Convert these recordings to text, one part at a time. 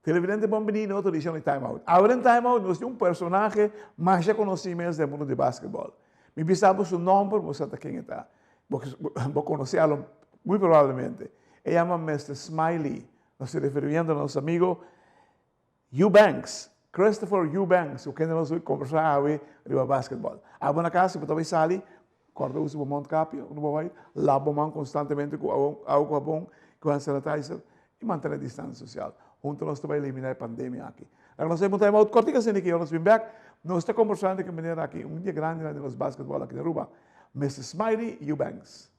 Televidente bambino, outra edição de TimeOut. Agora em TimeOut, nós temos personagem mais já conhecido do mundo de basquetebol. Me pensava seu nome, você está quem está. Vou conhecê-lo, muito provavelmente. Ele chama Mr. Smiley. Nós se referindo a nosso amigo Eubanks. Christopher Eubanks, o que nós vamos conversar hoje sobre basquetebol. Agora na casa, você talvez sali, corta o seu monte capio, não vai, lava a mão constantemente com água bom, com sanitizer e manter a distância social. Juntos nós vamos eliminar a pandemia aqui. Agora nós temos uma cortica sem que nós vamos back. Nós estamos conversando de maneira aqui, dia grande de los basquetebol aqui na Aruba. Mr. Smiley Eubanks.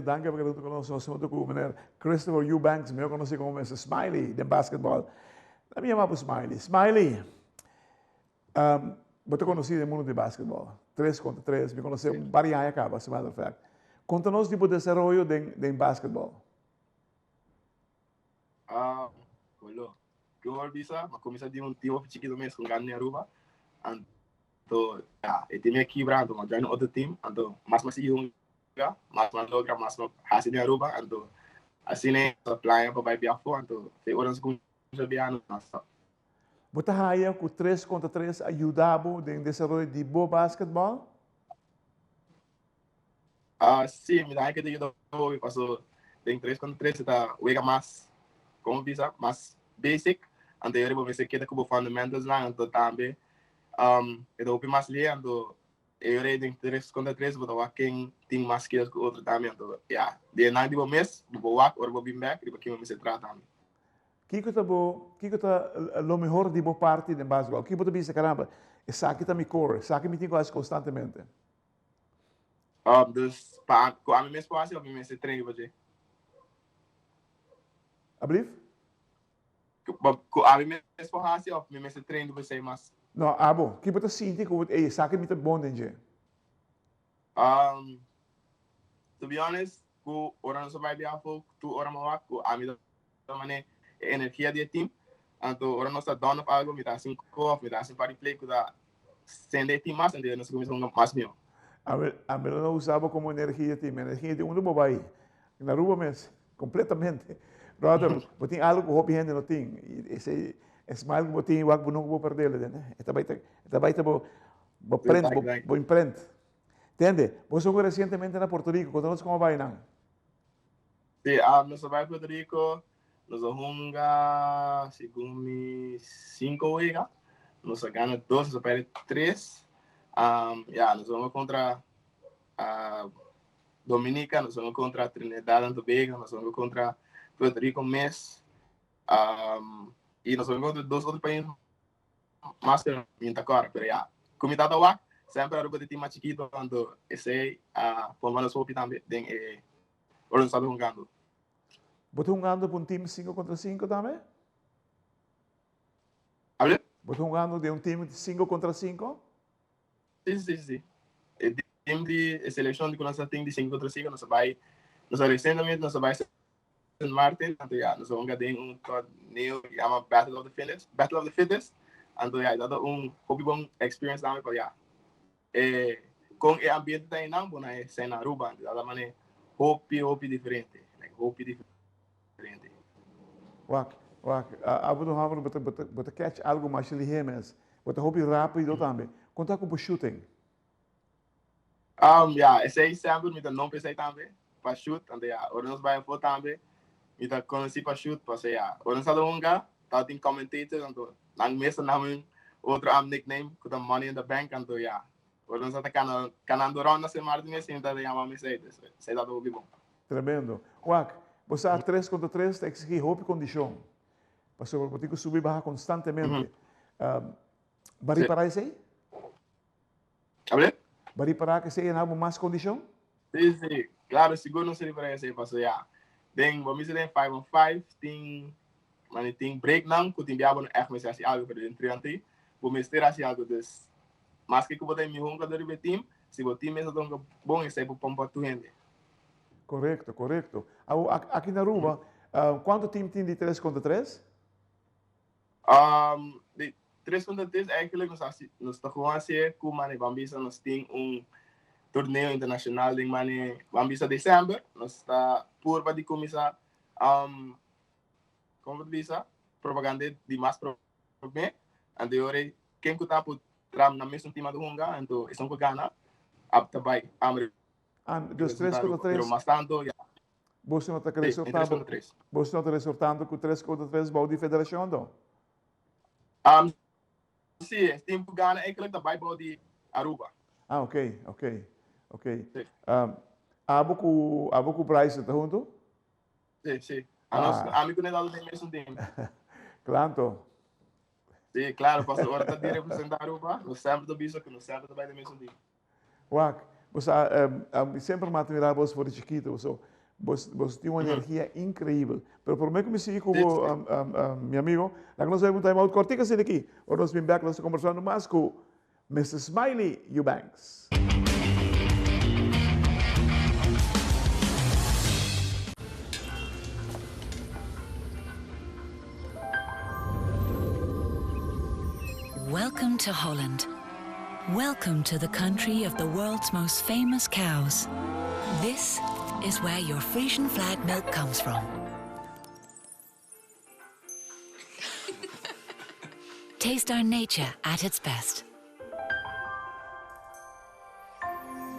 Danke por que conosco com o menino Christopher Eubanks, melhor conhecido como Mr. Smiley, de basquetebol. Eu me chamava Smiley. Smiley, você conhecido no mundo de basquetebol. 3 contra 3, me conheceu vários anos acaba, as a matter of fact. Conta-nos tipo de desenvolvimento de basquetebol. Bueno, que eu bisa, mas começa de time chiquito mesmo, com ganho na Aruba. Então, e time aqui brando, mas já no outro time, então, mas mas logra mas hasil di Aruba anto asine supply pa by biaha anto fe orang com sabiano nasa. Você acha que o 3 contra 3 ajudava no desenvolvimento de bom basquetebol? Sim, me dá que te ajudou, passo tem 3 contra 3 está wega mais como bisa mais basic anto eu vou ver se queda como fundamentals lá anto também eu vou mais ler anto eu tenho 3 contra 3, vou dar quem tem mais skills que o outro também. Então, de nada de mês, vou walk ou vou vir back, depois que eu me se trata também. Que está o melhor de boa parte do basquetebol? Que você pensa, caramba, essa aqui está me core, essa aqui me tem quase constantemente. Dus, com a minha esposa, eu me se treino hoje. Ablief? Com a minha esposa, eu me se treino você mais. Não, bom. Que você sente que essa aqui me tem bom dentro? To be honest, ku orang survive dia aku, tu orang mawak ku ami mana energia dia tim, anto orang nossa down of algo, me dá 5 off, me dá 5 party play, ku da sende tim mas, ande nós começamos mais meu. A mim não usava como energia tim, energia tim um do babai. Na Aruba mesmo, completamente. Brother, você tem algo que o hobby ainda não tem. Esse smile que você tem, eu não vou perder, né? Esta baita vou imprint. Entende? Você foi recentemente na Porto Rico, conta-nos como vai, não? Sim, nós vai Porto Rico, nós vamos segundo 5 yega, nós ganhamos 2, nós perdemos 3. Nós vamos contra Dominica, nós vamos contra Trinidad and Tobago, nós vamos contra Puerto Rico mês, e nós vamos contra 2 outros países mais que não agora, mas como está lá, sempre a Aruba de time mais chiquito, quando esse por menos o também tem orang sabe jogando. ¿Vos estás jugando por un team 5 contra 5 también? ¿Hable? ¿Vos estás jugando de un team 5 contra 5? Sí. El team de selección de conocer team de 5 contra 5, recentemente nos va en Martin, então nós vamos ter torneio que chama Battle of the Fittest, então dat is een bom experience daarmee para ja. Com o ambiente da não, bom é sem Aruba, da maneira hopi diferente, diferente. Wak, abu do hammer bota catch algo mais ligeiro, bota hopi rápido também. Conta com o shooting. Esse aí sempre me dá não pensei também para shoot, então ja, nós vai for também. Kita conheci para shoot, para saya. Orang satu orang, tahu ting commentator, então, nang mesa namun outro nickname, kita money in the bank, então ya. Orang satu kanan dorong nasi Martinez, então ya mami saya dado bom. Tremendo. Wak, você a 3 contra 3 tem que exigir roupa e condição. Para o botico subir e baixar constantemente. Bari para isso aí? Abre? Bari para que seja algo mais condição? Sim. Claro, seguro não seria para isso aí, para ya. Dan vamos dizer 5-on-5, tem break não, que tem diabo echt mais assim algo para dentro antes, vamos ter assim algo des, mas que botar me honra do team, se o time é tão bom, isso aí para pompa tu gente. Correto. Aqui na Aruba, quanto time tem de 3 contra 3? De 3 contra 3 eigenlijk nós estamos assim, como vamos nós tem torneio internacional de mane vamos a dezembro nós está por para de começar como diz propaganda de mais problema anterior quem que está por tram na mesma time do Honga então isso que gana apta vai amre dos 3 contra 3 pero mais tanto já você não está resultando você não está resultando com 3 contra 3 bom de federação não sim tempo gana é que vai bom de Aruba ok. Abo com o Bryce, tá junto? Sim. A amigo não é dado do mesmo time. Claro. Sim, claro. Passa a hora de representar Aruba. Nós sempre do bicho que nós sempre do mesmo time. Wak, você sempre me admirava você por chiquito, você tem uma energia incrível. Pero por meio que me sigue com meu amigo, lá que nós vamos time out cortica assim daqui. Ou nós vamos back, nós conversando mais com Mr. Smiley Eubanks. Welcome to Holland. Welcome to the country of the world's most famous cows. This is where your Frisian flag milk comes from. Taste our nature at its best.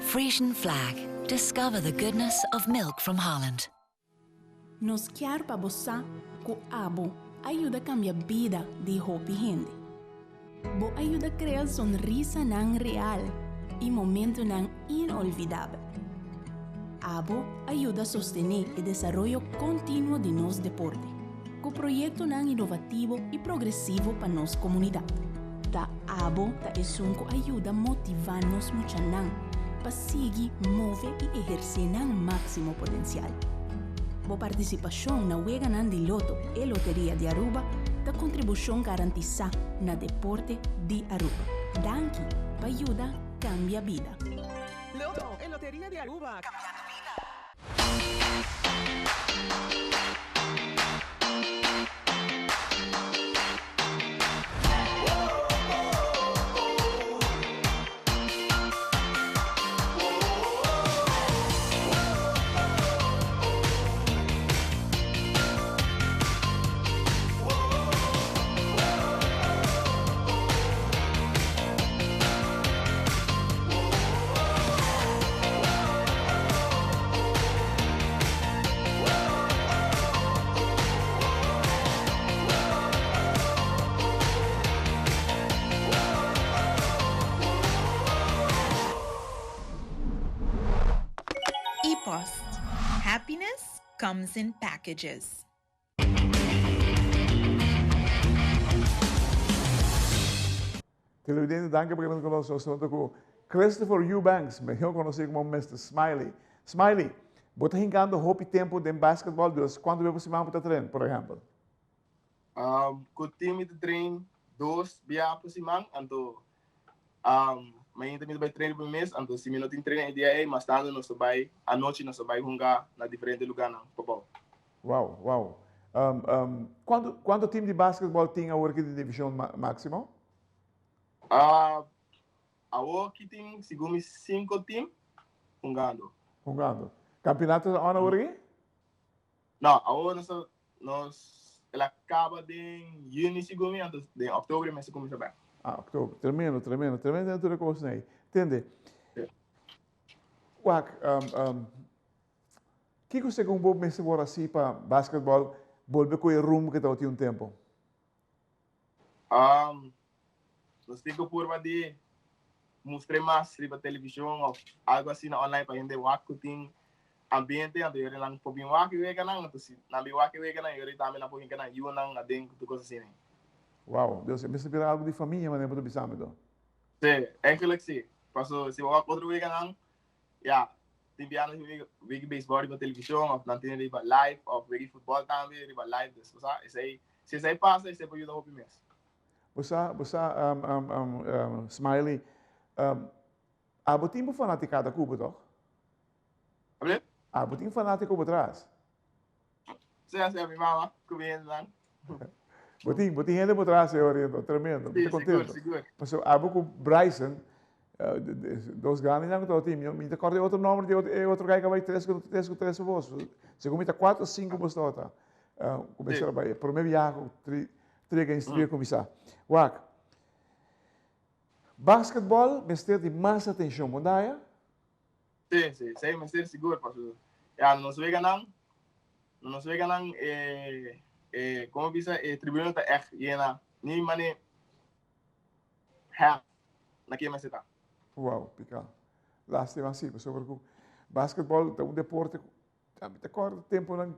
Frisian flag. Discover the goodness of milk from Holland. Nos quer para você que abo ajuda a cambiar a vida de hopi gente. Bo ajuda a criar sonrisa nan real e momento nan inolvidável. Abo ajuda a sostener o desenvolvimento contínuo de nos deporte, com projeto nan inovativo e progressivo para nos comunidade. Da abo ta esunco ajuda a motivar nos muchanan para seguir, mover e exercer nan máximo potencial. Bo participação na yega nan de loto e loteria de Aruba da contribuição garantizada na deporte de Aruba. Danke, para ajudar cambia vida. Loto en Lotería de Aruba. Cambiando vida. Happiness comes in packages. Televidente, danke por estar conosco. Estou com Christopher Eubanks, mejor conocido como Mr. Smiley. Smiley, Bota hingando hopi tempo de basquetebol, dus quando vemos se mão para treinar, por exemplo. Com o time de treino, 2 biaha por semana, então, mas também vai treinar por mês, então, se não tem treino dia aí, mas tanto nós vai, à noite nós vai jogar na diferente lugar, não, futebol. Uau, uau. Quando o time de basquetebol tinha a work de divisão máximo? A work tem, segundo 5 times, jogando. Jogando. Campeonato on a work? Não, a work ela acaba em junho, segundo, então, em outubro, mas começa bem. Outubro. Tremendo dentro da coisa aí. Entende? Wak, que você com o mês agora assim para basquetebol, volve com o rumo que está um tempo? Nós temos que por de mostrar mais para televisão ou algo assim na online para a gente ver que tem ambiente, então eu não posso ver que vega não, então se não ver que vega não, eu também não posso ver que eu não adendo tudo coisa assim. Uau, Deus, eu pensei que era algo de família, mas não é para pensar então. Sim, é que sim. Passou se outro vega não, já tem piano ver beisebol na televisão, ou não tem riba live, ou ver futebol também riba live, isso aí, se isso aí passa, isso aí pode ajudar o mês. Você, Smiley, há botinho fanático da Cuba, toch? Olha? Há botinho fanático por trás. Sim, a minha mama, comendo lá. Botinho gente por trás, eu oriento, tremendo, muito contente. Seguro. Mas há com Bryson, dos grandes não estou time, me recordo outro nome de outro cara que vai 3 voos. Se comita 4 ou 5 voos tá. Começar a por meu viajo, 3 games 3 começar. Wak. Basketball me ter de mais atenção, mondaia? Sim, mas ser seguro, pastor. Já nos veganam, como bisa tribunal tá yena, nem mane half naquele mais está. Uau, pica. Lástima assim, sobre o basquetebol é deporte, também te acordo tempo não,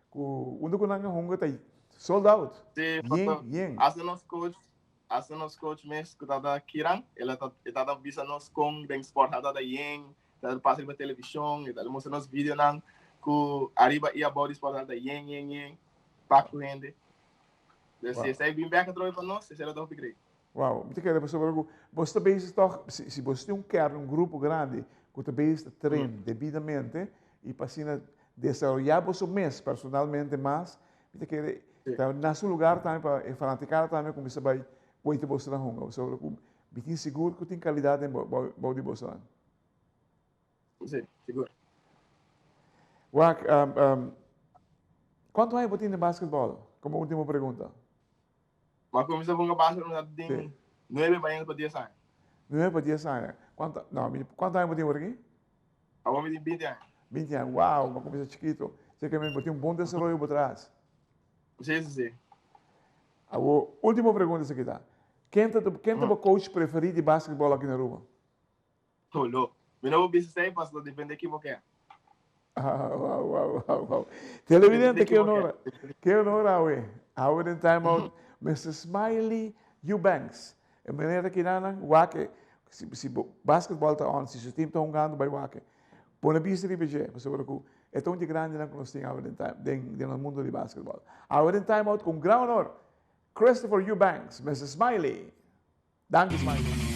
quando eu não hunga tá sold out. Sim, as nosso coach mesmo que tá da Kiran, ele tá bisa nós com bem sport da yen, tá passa para televisão, ele tá mostra nos vídeos não, que arriba e a body sport da yen, paco rende. Se aí bem back para nós, se ela dá upgrade. Uau, muito quero para sobre o você também se você quer um grupo grande, que também treina devidamente e para desenvolver você mesmo personalmente mais, muito quero na seu lugar também para fanaticar também como você vai oito você na rua, sobre o bem seguro que tem qualidade em body você. Sim, seguro. Wak, quanto é botinho de basquetebol? Como última pergunta. Mas como você vai basquetebol tem 9 banhos para 10 anos. 9 para 10 anos. Quanto é botinho por aqui? A homem tem 20 anos. 20 anos, uau, uma coisa chiquito. Você quer botar um bom desenvolvimento por trás. Sim. A última pergunta é aqui tá. Quem é o coach preferido de basquetebol aqui na rua? Olô. Eu não vou pensar, mas depende de quem você quer. Uau. Televidente, que honor, ué. Agora em TimeOut, Mr. Smiley Eubanks. É maneira que não, Wake, se basquetebol está on, se o time está jogando, vai Wake. Põe a pista de BG, mas sobre o é tão de grande que nós temos agora no mundo de basquetebol. Agora em TimeOut, com grande honor, Christopher Eubanks, Mr. Smiley. Danke, Smiley.